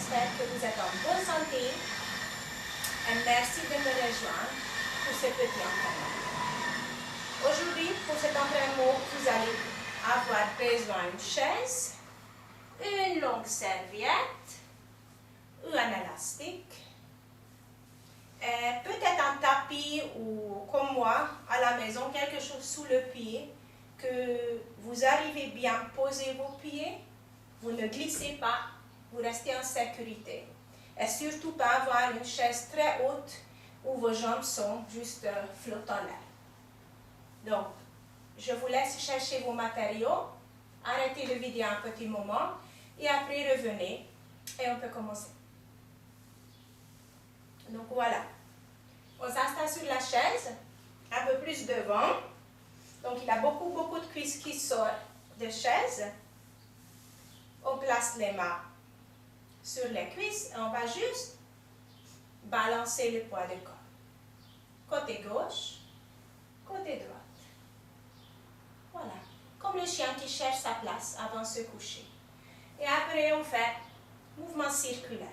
j'espère que vous êtes en bonne santé. Et merci de me rejoindre pour ce petit entraînement. Aujourd'hui, pour cet entraînement, vous allez avoir besoin d'une chaise, une longue serviette ou un élastique. Peut-être un tapis ou, comme moi, à la maison, quelque chose sous le pied, que vous arrivez bien à poser vos pieds, vous ne glissez pas, vous restez en sécurité. Et surtout pas avoir une chaise très haute où vos jambes sont juste flottant là. Donc, je vous laisse chercher vos matériaux, arrêtez le vidéo un petit moment et après revenez et on peut commencer. Donc voilà, on s'installe sur la chaise, un peu plus devant. Donc il y a beaucoup de cuisses qui sortent de chaise. On place les mains sur les cuisses et on va juste balancer le poids du corps. Côté gauche, côté droite. Voilà, comme le chien qui cherche sa place avant de se coucher. Et après on fait mouvement circulaire.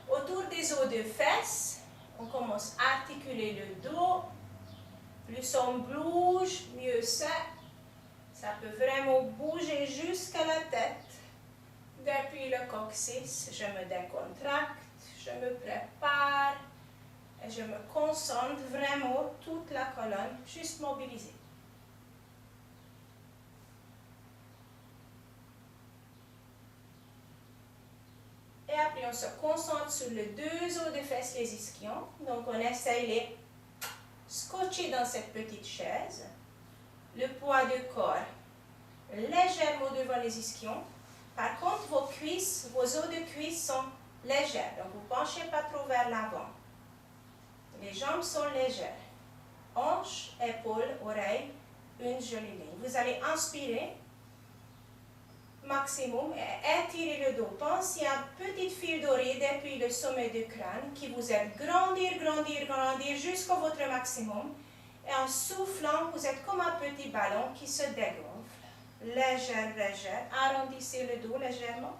Autour des os de fesses, on commence à articuler le dos. Plus on bouge, mieux c'est. Ça peut vraiment bouger jusqu'à la tête. Depuis le coccyx, je me décontracte, je me prépare et je me concentre vraiment toute la colonne, juste mobilisée. Et après, on se concentre sur les deux os de fesses, les ischions. Donc, on essaye de les scotcher dans cette petite chaise. Le poids du corps légèrement devant les ischions. Par contre, vos cuisses, vos os de cuisses sont légères. Donc, vous ne penchez pas trop vers l'avant. Les jambes sont légères. Hanches, épaules, oreilles, une jolie ligne. Vous allez inspirer. Maximum et étirez le dos. Pensez à un petit fil doré depuis le sommet du crâne qui vous aide à grandir jusqu'au votre maximum. Et en soufflant, vous êtes comme un petit ballon qui se dégonfle. Léger. Arrondissez le dos légèrement.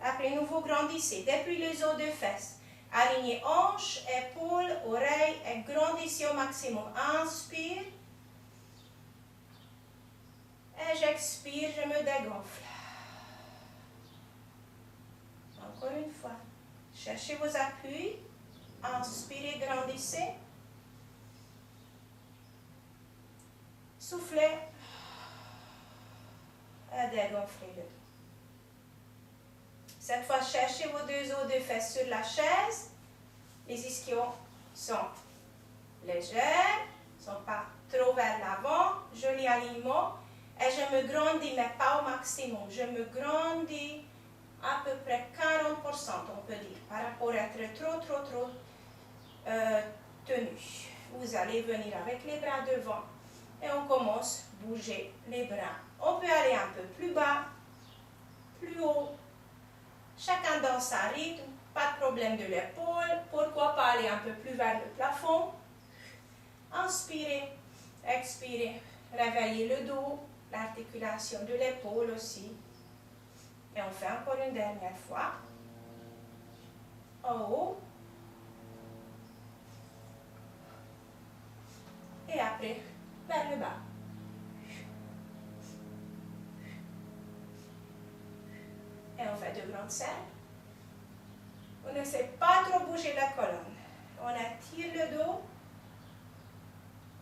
Après, nouveau grandissez. Depuis les os de fesses. Alignez hanches, épaules, oreilles et grandissez au maximum. Inspire. Et j'expire, je me dégonfle. Encore une fois, cherchez vos appuis, inspirez, grandissez, soufflez et dégonflez le dos. Cette fois, cherchez vos deux os de fesses sur la chaise, les ischions sont légers, ne sont pas trop vers l'avant, joli alignement, et je me grandis, mais pas au maximum, je me grandis à peu près 40%, on peut dire, par rapport à être trop tenu. Vous allez venir avec les bras devant et on commence à bouger les bras. On peut aller un peu plus bas, plus haut, chacun dans sa rythme, pas de problème de l'épaule, pourquoi pas aller un peu plus vers le plafond. Inspirez, expirez, réveillez le dos, l'articulation de l'épaule aussi. Et on fait encore une dernière fois. En haut. Et après, vers le bas. Et on fait deux grandes serres. On ne sait pas trop bouger la colonne. On attire le dos.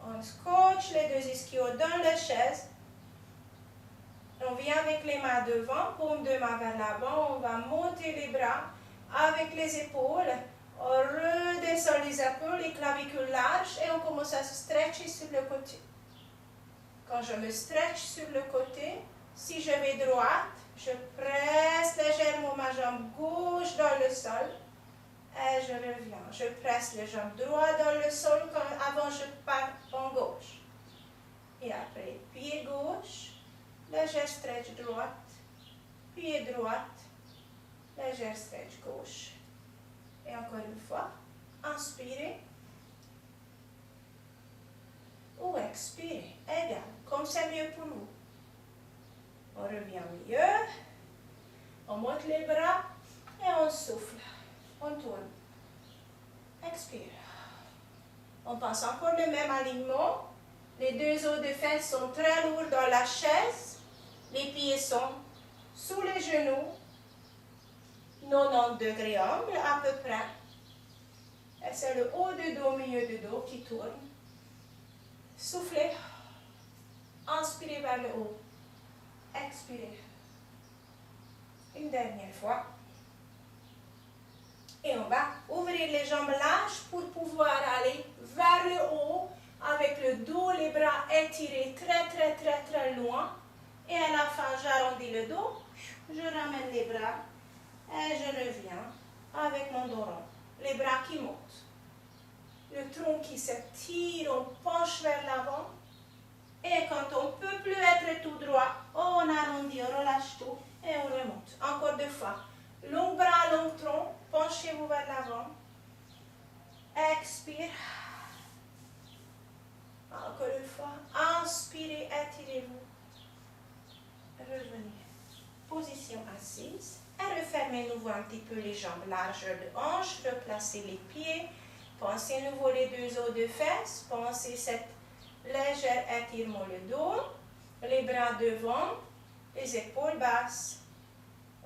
On scotche les deux ischios dans la chaise. On vient avec les mains devant, paume de main vers l'avant, on va monter les bras avec les épaules, on redescend les épaules, les clavicules larges et on commence à se stretcher sur le côté. Quand je me stretch sur le côté, si je vais droite, je presse légèrement ma jambe gauche dans le sol et je reviens. Je presse la jambe droite dans le sol avant je pars en gauche. Et après, pied gauche. Léger stretch droite, pied droite, léger stretch gauche. Et encore une fois, inspirez ou expirez, égal, comme c'est mieux pour vous. On revient mieux, on monte les bras Et on souffle. On tourne. Expire. On pense encore le même alignement. Les deux os de fesses sont très lourds dans la chaise. Les pieds sont sous les genoux. 90 degrés angle à peu près. Et c'est le haut du dos, milieu du dos qui tourne. Soufflez. Inspirez vers le haut. Expirez. Une dernière fois. Et on va ouvrir les jambes larges pour pouvoir aller vers le haut avec le dos, les bras étirés très loin. Et à la fin, j'arrondis le dos. Je ramène les bras et je reviens avec mon dos rond. Les bras qui montent. Le tronc qui s'étire, on penche vers l'avant. Et quand on ne peut plus être tout droit, on arrondit, on relâche tout et on remonte. Encore deux fois. Long bras, long tronc, penchez-vous vers l'avant. Expire. Encore une fois. Inspirez, étirez-vous. Revenez. Position assise. Et refermez nouveau un petit peu les jambes, largeur de hanche. Replacez les pieds. Pensez nouveau les deux os de fesses. Pensez cette légère étirement le dos. Les bras devant. Les épaules basses.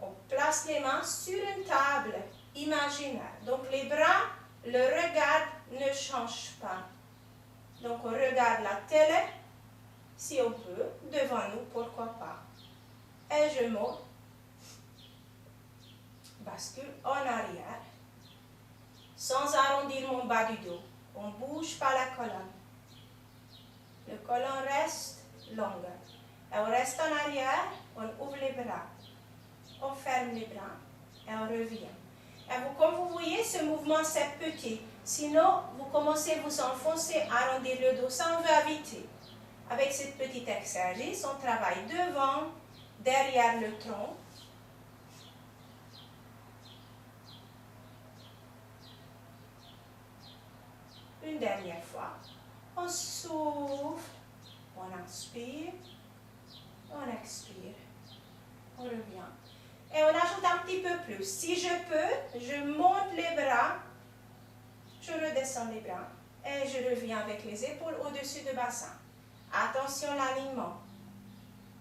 On place les mains sur une table imaginaire. Donc les bras, le regard ne change pas. Donc on regarde la télé, si on peut, devant nous, pourquoi pas. Et je monte, bascule en arrière, sans arrondir mon bas du dos. On ne bouge pas la colonne. Le colonne reste longue. Et on reste en arrière, on ouvre les bras. On ferme les bras et on revient. Et vous, comme vous voyez, ce mouvement c'est petit. Sinon, vous commencez à vous enfoncer, arrondir le dos. Ça, on veut éviter. Avec cette petite exercice, on travaille devant, derrière le tronc. Une dernière fois. On souffle, on inspire, on expire, on revient. Et on ajoute un petit peu plus. Si je peux, je monte les bras, je redescends les bras et je reviens avec les épaules au-dessus du bassin. Attention à l'alignement.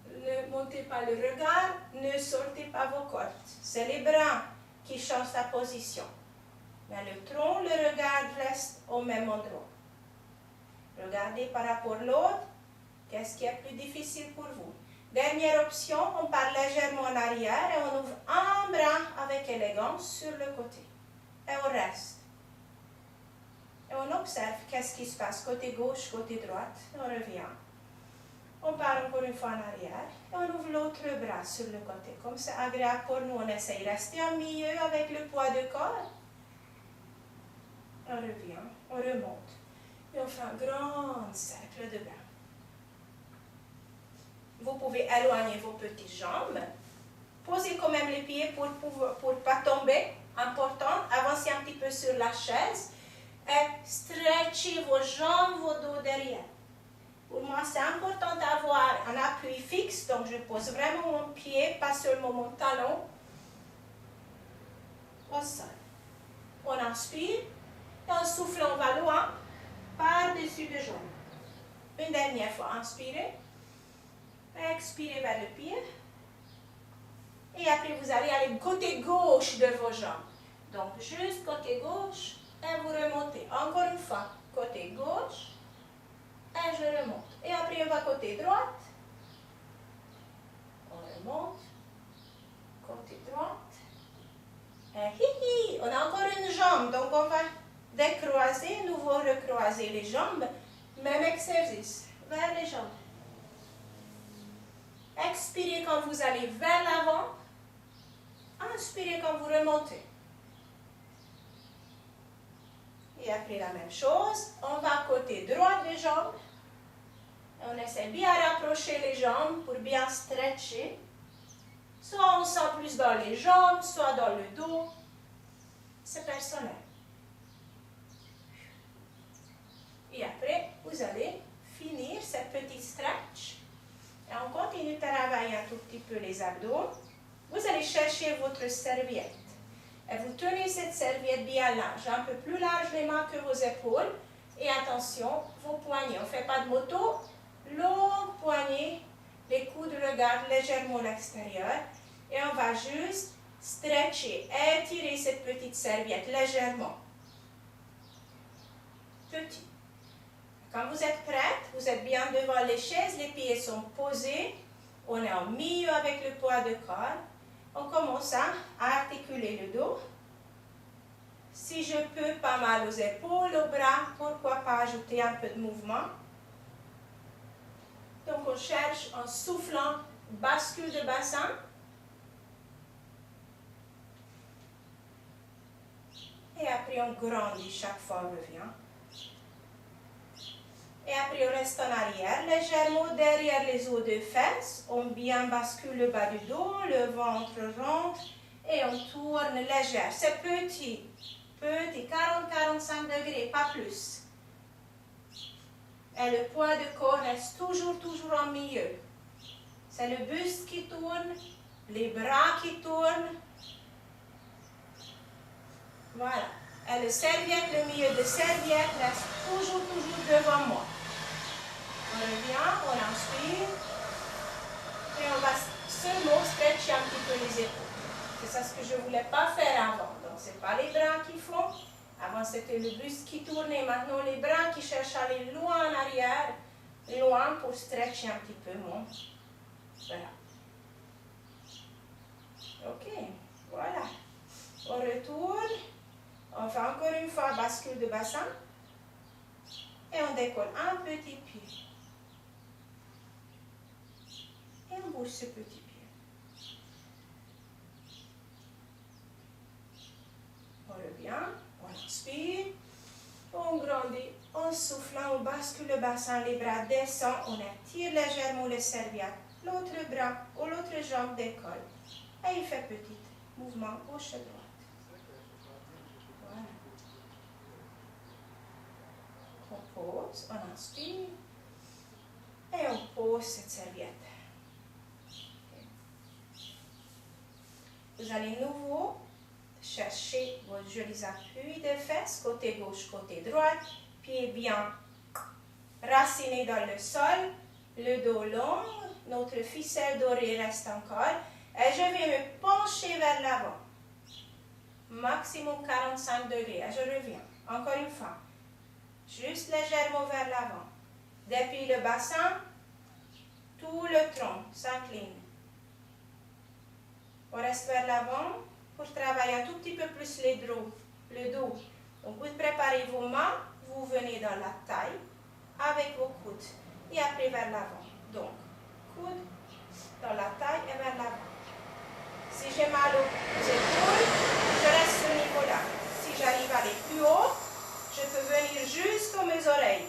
Ne montez pas le regard, ne sortez pas vos côtes. C'est les bras qui changent la position. Mais le tronc, le regard reste au même endroit. Regardez par rapport à l'autre, qu'est-ce qui est plus difficile pour vous. Dernière option, on part légèrement en arrière et on ouvre un bras avec élégance sur le côté. Et on reste. Et on observe qu'est-ce qui se passe, côté gauche, côté droite, et on revient. On part encore une fois en arrière, et on ouvre l'autre bras sur le côté. Comme c'est agréable pour nous, on essaye de rester en milieu avec le poids du corps. On revient, on remonte, et on fait un grand cercle de bras. Vous pouvez éloigner vos petites jambes. Posez quand même les pieds pour ne pas tomber. Important, avancez un petit peu sur la chaise. Et stretchez vos jambes, vos dos derrière. Pour moi, c'est important d'avoir un appui fixe. Donc, je pose vraiment mon pied, pas seulement mon talon, au sol. On inspire. Et en soufflant, on va loin, par-dessus les jambes. Une dernière fois, inspirez. Expirez vers le pied. Et après, vous allez aller côté gauche de vos jambes. Donc, juste côté gauche. Et vous remontez. Encore une fois, côté gauche. Et je remonte. Et après, on va côté droite. On remonte. Côté droite. Et on a encore une jambe. Donc, on va décroiser, nouveau recroiser les jambes. Même exercice. Vers les jambes. Expirez quand vous allez vers l'avant. Inspirez quand vous remontez. Et après la même chose, on va côté droit des jambes. On essaie bien rapprocher les jambes pour bien stretcher. Soit on sent plus dans les jambes, soit dans le dos. C'est personnel. Et après, vous allez finir cette petite stretch. Et on continue de travailler un tout petit peu les abdos. Vous allez chercher votre serviette. Et vous tenez cette serviette bien large, un peu plus large les mains que vos épaules. Et attention, vos poignets. On ne fait pas de moto. Longue poignée. Les coudes regardent légèrement l'extérieur. Et on va juste stretcher, étirer cette petite serviette légèrement. Petit. Quand vous êtes prête, vous êtes bien devant les chaises, les pieds sont posés. On est au milieu avec le poids de corps. On commence à articuler le dos. Si je peux, pas mal aux épaules, aux bras, pourquoi pas ajouter un peu de mouvement. Donc on cherche en soufflant, bascule de bassin. Et après on grandit chaque fois, on revient. Et après on reste en arrière, légèrement derrière les os de fesses. On bien bascule le bas du dos, le ventre rentre et on tourne légère. C'est petit, petit, 40-45 degrés, pas plus. Et le poids de corps reste toujours en milieu. C'est le buste qui tourne, les bras qui tournent. Voilà. Et le serviette, le milieu de serviette reste toujours devant moi. On revient, on inspire. Et on va seulement stretcher un petit peu les épaules. C'est ça ce que je ne voulais pas faire avant. Donc, ce n'est pas les bras qui font. Avant, c'était le buste qui tournait. Maintenant, les bras qui cherchent à aller loin en arrière. Loin pour stretcher un petit peu mon. Voilà. Ok, voilà. On retourne. On fait encore une fois bascule de bassin. Et on décolle un petit pied. Et on bouge ce petit pied. On revient, on inspire, on grandit, on souffle, on bascule le bassin, les bras descendent, on étire légèrement les serviettes, l'autre bras ou l'autre jambe décolle. Et il fait petit mouvement gauche et droite. Voilà. On pose, on inspire et on pose cette serviette. Vous allez nouveau chercher vos jolis appuis de fesses, côté gauche, côté droite, pieds bien racinés dans le sol, le dos long, notre ficelle dorée reste encore, et je vais me pencher vers l'avant, maximum 45 degrés, et je reviens, encore une fois, juste légèrement vers l'avant, depuis le bassin, tout le tronc s'incline. On reste vers l'avant pour travailler un tout petit peu plus le dos. Donc, vous préparez vos mains, vous venez dans la taille avec vos coudes et après vers l'avant. Donc, coude dans la taille et vers l'avant. Si j'ai mal aux épaules, je reste à ce niveau-là. Si j'arrive à aller plus haut, je peux venir jusqu'aux mes oreilles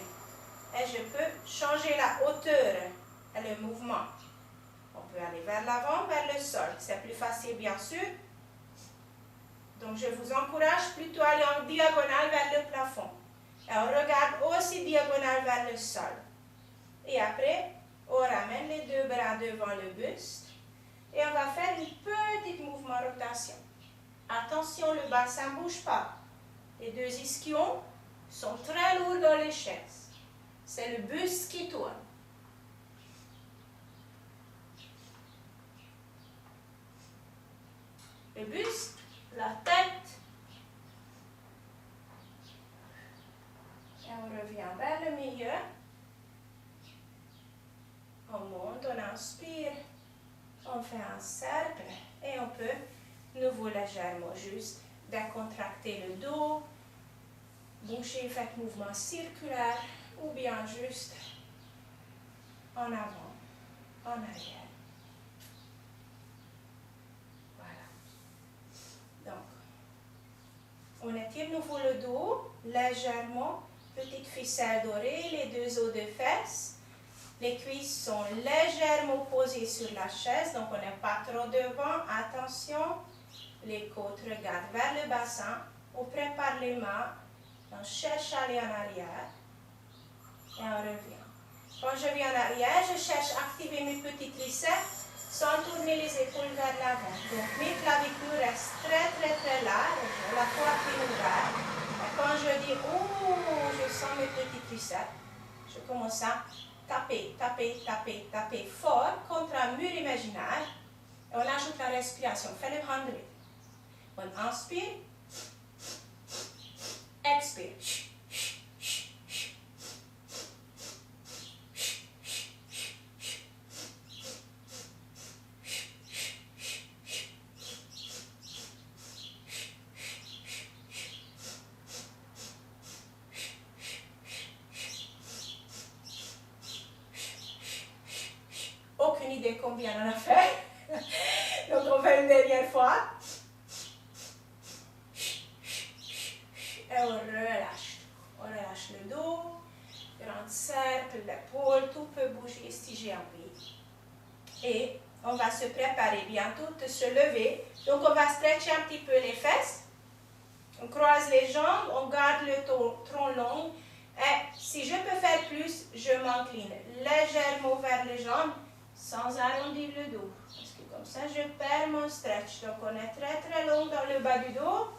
et je peux changer la hauteur et le mouvement. On peut aller vers l'avant, vers le sol. C'est plus facile, bien sûr. Donc, je vous encourage plutôt à aller en diagonale vers le plafond. Et on regarde aussi diagonale vers le sol. Et après, on ramène les deux bras devant le buste. Et on va faire une petite mouvement rotation. Attention, le bassin ne bouge pas. Les deux ischions sont très lourds dans les chaises. C'est le buste qui tourne. Le buste, la tête. Et on revient vers le milieu. On monte, on inspire. On fait un cercle et on peut nouveau légèrement juste décontracter le dos. Bouger, faites mouvement circulaire ou bien juste en avant, en arrière. On étire nouveau le dos, légèrement, petite ficelle dorée, les deux os de fesses. Les cuisses sont légèrement posées sur la chaise, donc on n'est pas trop devant. Attention, les côtes regardent vers le bassin. On prépare les mains, on cherche à aller en arrière et on revient. Quand je viens en arrière, je cherche à activer mes petits triceps, sans tourner les épaules vers l'avant. Donc mes clavicules restent très larges, la poitrine ouverte. Et quand je dis « Oh », je sens mes petits triceps, je commence à taper fort contre un mur imaginaire. Et on ajoute la respiration. Fais le 100. On inspire, expire. Aucune idée combien on a fait. Donc on fait une dernière fois. Et on relâche. On relâche le dos, grand cercle, l'épaule, tout peut bouger si j'ai envie. Et on va se préparer bientôt de se lever. Donc on va stretcher un petit peu les fesses. On croise les jambes, on garde le tronc long. Et si je peux faire plus, je m'incline légèrement vers les jambes sans arrondir le dos. Parce que comme ça, je perds mon stretch. Donc on est très long dans le bas du dos.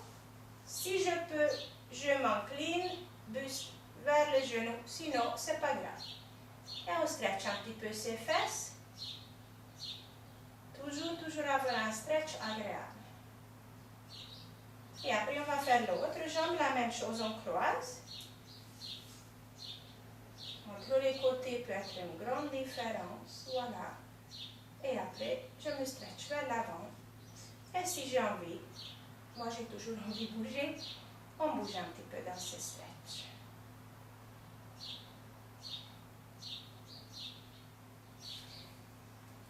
Si je peux, je m'incline, buste vers le genou. Sinon, c'est pas grave. Et on stretch un petit peu ses fesses. Toujours avoir un stretch agréable. Et après, on va faire l'autre jambe, la même chose, on croise. Entre les côtés peut être une grande différence, voilà. Et après, je me stretch vers l'avant. Et si j'ai envie, moi j'ai toujours envie de bouger, on bouge un petit peu dans ce stretch.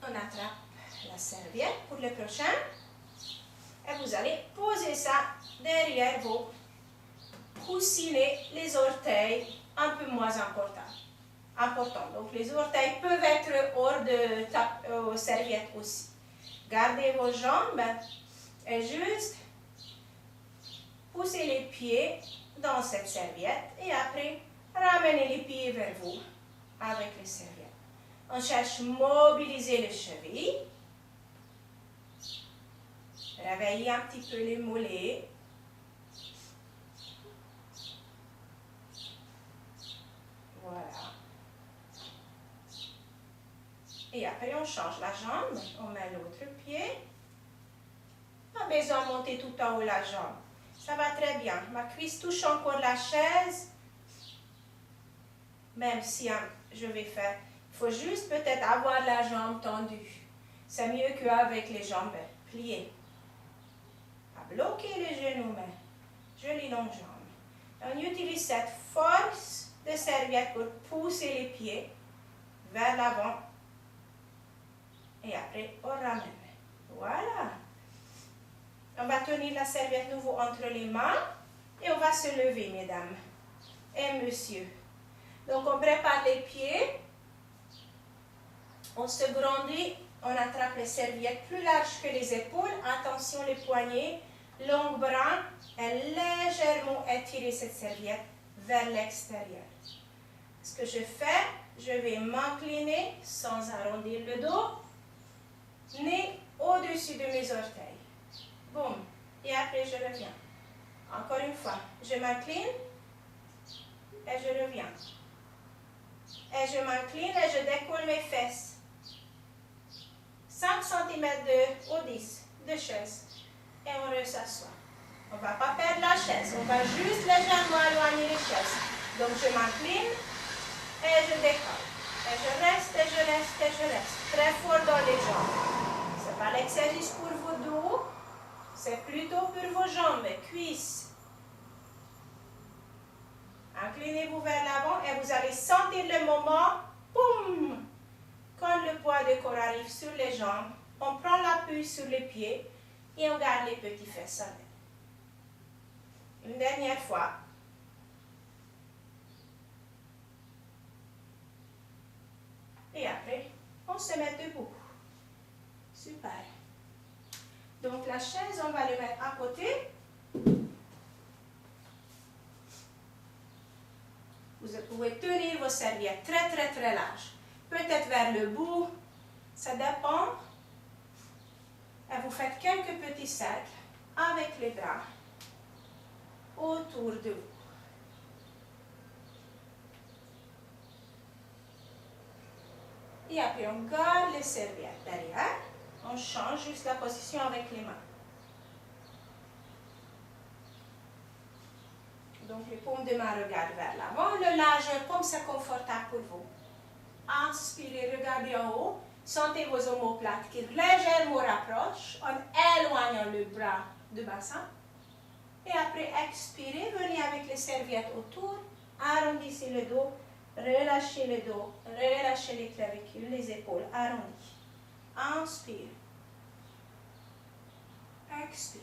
On attrape la serviette pour le prochain. Et vous allez poser ça derrière vous. Coussiner les orteils un peu moins important. Donc les orteils peuvent être hors de serviette aussi. Gardez vos jambes et juste poussez les pieds dans cette serviette et après ramenez les pieds vers vous avec les serviettes. On cherche à mobiliser les chevilles. Réveillez un petit peu les mollets. Voilà. Et après, on change la jambe. On met l'autre pied. Pas besoin de monter tout en haut la jambe. Ça va très bien. Ma cuisse touche encore la chaise. Même si je vais faire... Il faut juste peut-être avoir la jambe tendue. C'est mieux qu'avec les jambes pliées. Pas bloquer les genoux, mais jolies longues jambes. On utilise cette force de serviette pour pousser les pieds vers l'avant. Et après, on ramène. Voilà. On va tenir la serviette nouveau entre les mains. Et on va se lever, mesdames et messieurs. Donc, on prépare les pieds. On se grandit. On attrape les serviettes plus larges que les épaules. Attention, les poignets. Longue bras. Et légèrement étirer cette serviette vers l'extérieur. Ce que je fais, je vais m'incliner sans arrondir le dos. Nez au-dessus de mes orteils. Boum. Et après, je reviens. Encore une fois, je m'incline et je reviens. Et je m'incline et je décolle mes fesses. 5 cm de haut 10 de chaise. Et on s'assoit. On ne va pas perdre la chaise. On va juste légèrement éloigner les chaises. Donc, je m'incline et je décolle. Et je reste, et je reste, et je reste. Très fort dans les jambes. Ce n'est pas l'exercice pour vos dos. C'est plutôt pour vos jambes, cuisses. Inclinez-vous vers l'avant et vous allez sentir le moment, boum! Quand le poids de corps arrive sur les jambes, on prend l'appui sur les pieds et on garde les petits fesses à l'air. Une dernière fois. Et après, on se met debout. Super. Donc la chaise, on va le mettre à côté. Vous pouvez tenir vos serviettes très larges. Peut-être vers le bout, ça dépend. Et vous faites quelques petits cercles avec les bras autour de vous. Et après, on garde les serviettes derrière. On change juste la position avec les mains. Donc, les paumes de main regardent vers l'avant. Le largeur, comme c'est confortable pour vous. Inspirez, regardez en haut. Sentez vos omoplates qui légèrement rapprochent en éloignant le bras du bassin. Et après, expirez, venez avec les serviettes autour. Arrondissez le dos. Relâchez le dos. Relâchez les clavicules, les épaules arrondies. Inspire. Expire.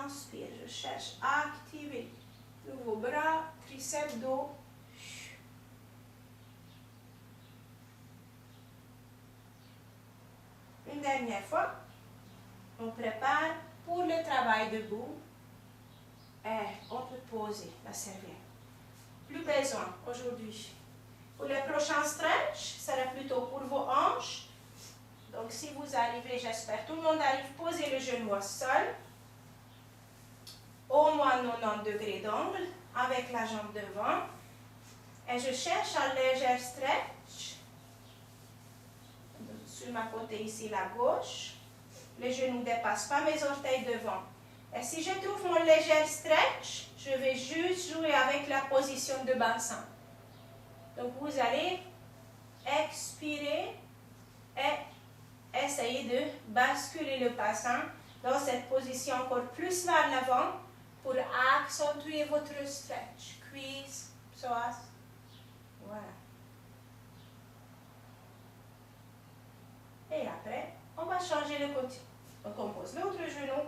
Inspire, je cherche à activer vos bras, triceps, dos. Une dernière fois, on prépare pour le travail debout et on peut poser la serviette. Plus besoin aujourd'hui. Pour le prochain stretch, ça sera plutôt pour vos hanches. Donc si vous arrivez, j'espère tout le monde arrive, posez le genou au sol. Au moins 90 degrés d'angle avec la jambe devant. Et je cherche un léger stretch. Sur ma côté ici, la gauche. Les genoux ne dépassent pas mes orteils devant. Et si je trouve mon léger stretch, je vais juste jouer avec la position de bassin. Donc vous allez expirer et essayer de basculer le bassin dans cette position encore plus vers l'avant pour accentuer votre stretch. Cuisse, psoas. Voilà. Et après, on va changer le côté. Donc on pose l'autre genou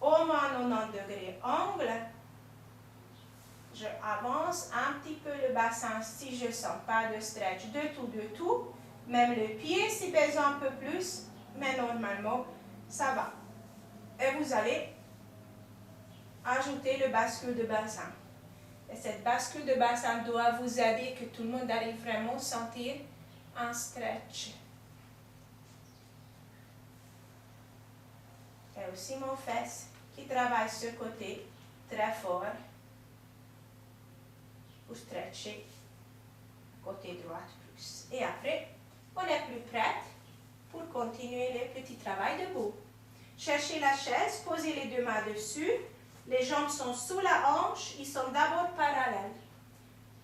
au moins 90 degrés angle. Je avance un petit peu le bassin si je ne sens pas de stretch de tout. Même le pied si besoin un peu plus, mais normalement ça va. Et vous allez ajouter le bascule de bassin. Et cette bascule de bassin doit vous aider que tout le monde arrive vraiment à sentir un stretch. Et aussi mon fesse qui travaille ce côté très fort pour stretcher côté droit plus. Et après, on est plus prête pour continuer le petit travail debout. Cherchez la chaise, posez les deux mains dessus. Les jambes sont sous la hanche, ils sont d'abord parallèles.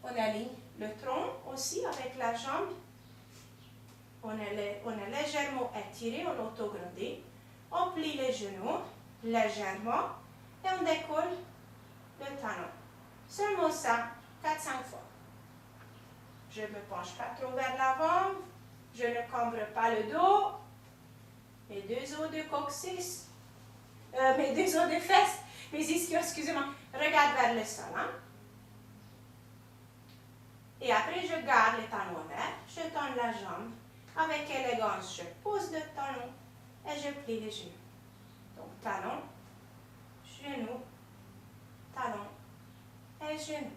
On aligne le tronc aussi avec la jambe. On est légèrement étiré, on autogradé. On plie les genoux légèrement et on décolle le talon. Seulement ça, 4-5 fois. Je ne me penche pas trop vers l'avant. Je ne cambre pas le dos. Mes deux os de coccyx. Mes deux os de fesses. Mes ischios, excusez-moi. Regarde vers le sol. Hein? Et après, je garde le talon ouvert. Je tends la jambe. Avec élégance, je pose le talon et je plie les genoux. Donc, talon, genou, talon et genou.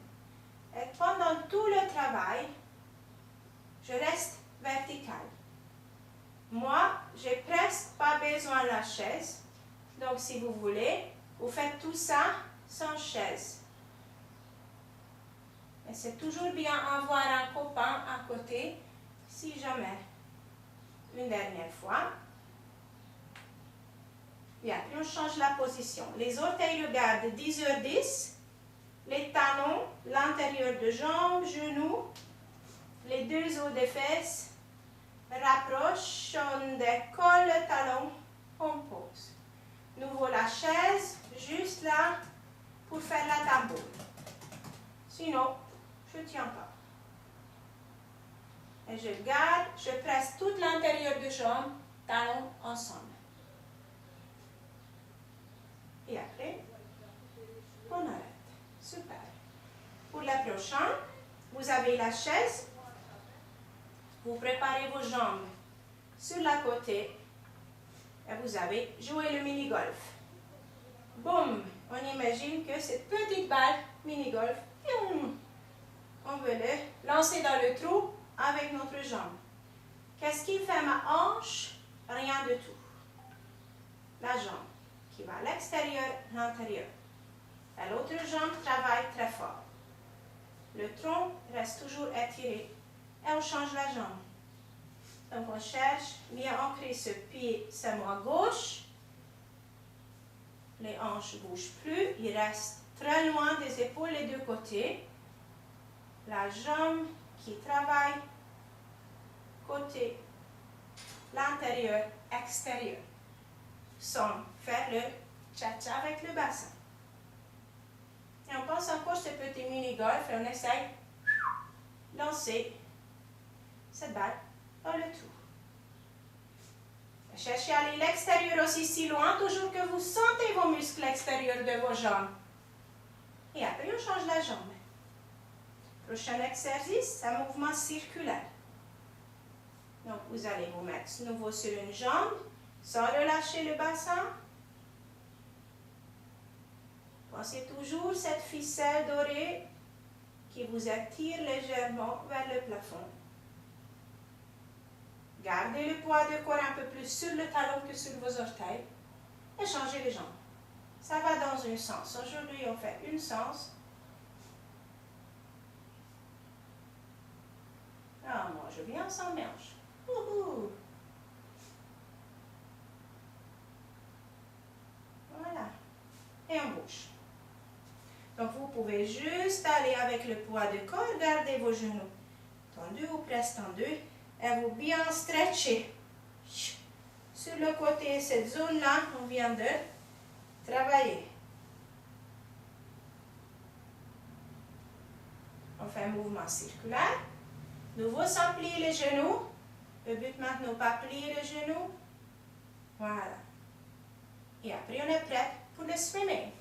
Et pendant tout le travail, je reste verticale. Moi, je n'ai presque pas besoin de la chaise. Donc, si vous voulez, vous faites tout ça sans chaise. Et c'est toujours bien avoir un copain à côté, si jamais. Une dernière fois. Et après, on change la position. Les orteils regardent 10h10. Les talons, l'intérieur de jambes, genoux, les deux os des fesses. Rapproche, on décolle le talon, on pose. Nouveau la chaise, juste là, pour faire la tambour. Sinon, je ne tiens pas. Et je garde, je presse tout l'intérieur de jambe, talons ensemble. Et après, on arrête. Super. Pour la prochaine, vous avez la chaise. Vous préparez vos jambes sur la côté. Et vous avez joué le mini-golf. Boum! On imagine que cette petite balle mini-golf, on veut le lancer dans le trou avec notre jambe. Qu'est-ce qui fait ma hanche? Rien de tout. La jambe qui va à l'extérieur, l'intérieur. L'autre jambe travaille très fort. Le tronc reste toujours étiré. Et on change la jambe. Donc on cherche bien ancrer ce pied seulement à gauche. Les hanches ne bougent plus. Il reste très loin des épaules les deux côtés. La jambe qui travaille côté l'intérieur, extérieur. Sans faire le cha-cha avec le bassin. Et on pense encore ce petit mini-golf et on essaye de lancer cette balle dans le trou. Cherchez à aller à l'extérieur aussi si loin, toujours que vous sentez vos muscles extérieurs de vos jambes. Et après, on change la jambe. Prochain exercice, c'est un mouvement circulaire. Donc, vous allez vous mettre de nouveau sur une jambe, sans relâcher le bassin. Pensez toujours cette ficelle dorée qui vous attire légèrement vers le plafond. Gardez le poids du corps un peu plus sur le talon que sur vos orteils et changez les jambes. Ça va dans un sens. Aujourd'hui, on fait un sens. Ah, moi, je viens sans mélange. Voilà. Et on bouge. Donc, vous pouvez juste aller avec le poids du corps, gardez vos genoux tendus ou presque tendus et vous bien stretcher. Sur le côté, cette zone-là, on vient de travailler. On fait un mouvement circulaire. Nouveau, sans plier les genoux. Le but maintenant, pas plier les genoux. Voilà. Et après, on est prêt pour le swimming.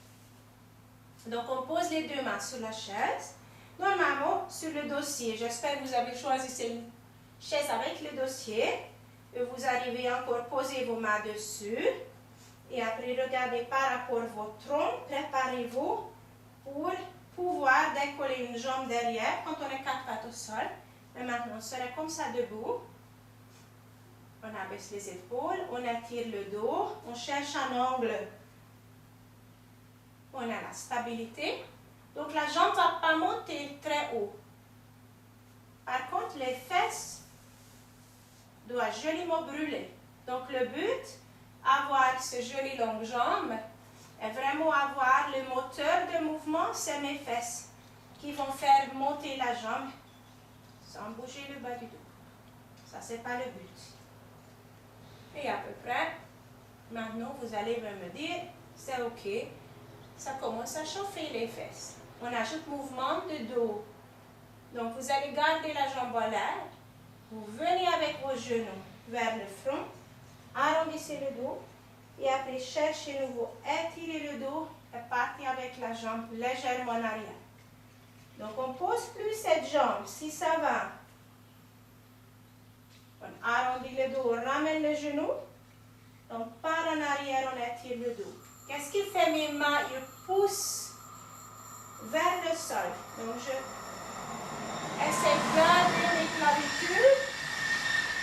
Donc, on pose les deux mains sur la chaise. Normalement, sur le dossier. J'espère que vous avez choisi cette chaise avec le dossier. Et vous arrivez encore à poser vos mains dessus. Et après, regardez par rapport à votre tronc. Préparez-vous pour pouvoir décoller une jambe derrière quand on est quatre pattes au sol. Et maintenant, on serait comme ça debout. On abaisse les épaules, on étire le dos, on cherche un angle. On a la stabilité. Donc la jambe ne va pas monter très haut. Par contre, les fesses doivent joliment brûler. Donc le but, avoir ce joli longue jambe, est vraiment avoir le moteur de mouvement, c'est mes fesses qui vont faire monter la jambe sans bouger le bas du dos. Ça, ce n'est pas le but. Et à peu près, maintenant, vous allez me dire, c'est OK. Ça commence à chauffer les fesses. On ajoute mouvement de dos. Donc, vous allez garder la jambe en l'air. Vous venez avec vos genoux vers le front. Arrondissez le dos. Et après, cherchez à nouveau, étirez le dos et partez avec la jambe légèrement en arrière. Donc, on ne pose plus cette jambe. Si ça va, on arrondit le dos, on ramène le genou. Donc, par en arrière, on étire le dos. Qu'est-ce qu'il fait mes mains? Il pousse vers le sol. Donc, je essaie de garder les clavicules,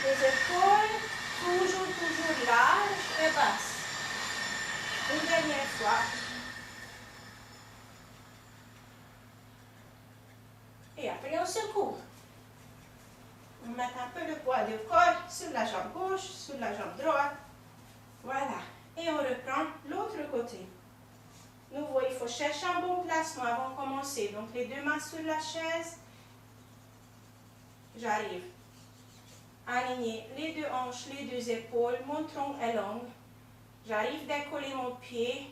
les épaules, toujours larges et basses. Une dernière fois. Et après, on secoue. On met un peu le poids du corps sur la jambe gauche, sur la jambe droite. Voilà. Et on reprend l'autre côté. Nouveau, il faut chercher un bon placement avant de commencer. Donc, les deux mains sur la chaise. J'arrive. Aligner les deux hanches, les deux épaules. Mon tronc est long. J'arrive à décoller mon pied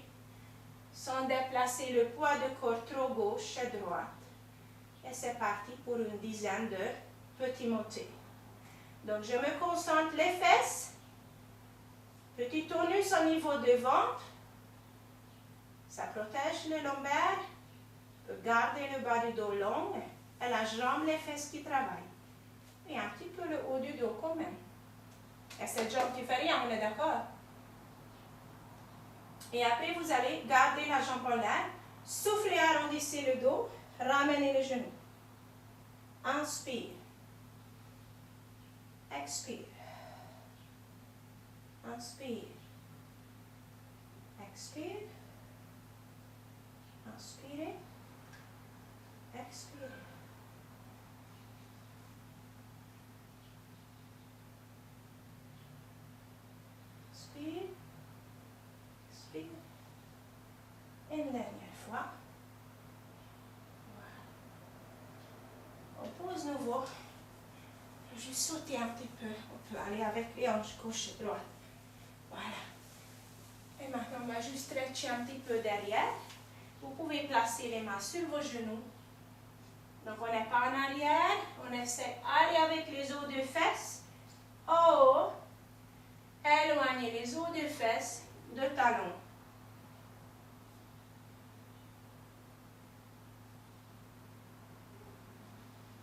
sans déplacer le poids du corps trop gauche et droite. Et c'est parti pour une dizaine de petits montées. Donc, je me concentre les fesses. Petit tonus au niveau du ventre. Ça protège le lombaire. Garder le bas du dos long. Et la jambe, les fesses qui travaillent. Et un petit peu le haut du dos quand même. Et cette jambe qui fait rien, on est d'accord? Et après, vous allez garder la jambe en l'air. Soufflez, arrondissez le dos. Ramenez le genou. Inspire. Expire. Inspire. Expire. Inspirez. Expirez. Inspire. Expire. Et une dernière fois. Voilà. On pose nouveau. Juste sauter un petit peu. On peut aller avec les hanches gauche et droite. Voilà. Et maintenant, on va juste stretcher un petit peu derrière. Vous pouvez placer les mains sur vos genoux. Donc, on n'est pas en arrière. On essaie d'aller avec les os de fesses en haut. Éloignez les os de fesses de talons.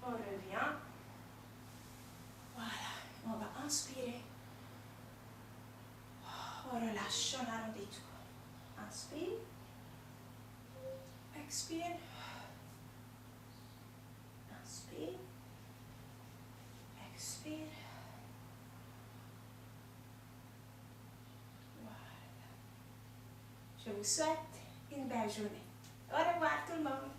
On revient. Voilà. On va inspirer. On relâche, on arrondit tout. Inspire. Expire. Inspire. Expire. Voilà. Je vous souhaite une belle journée. Au revoir tout le monde.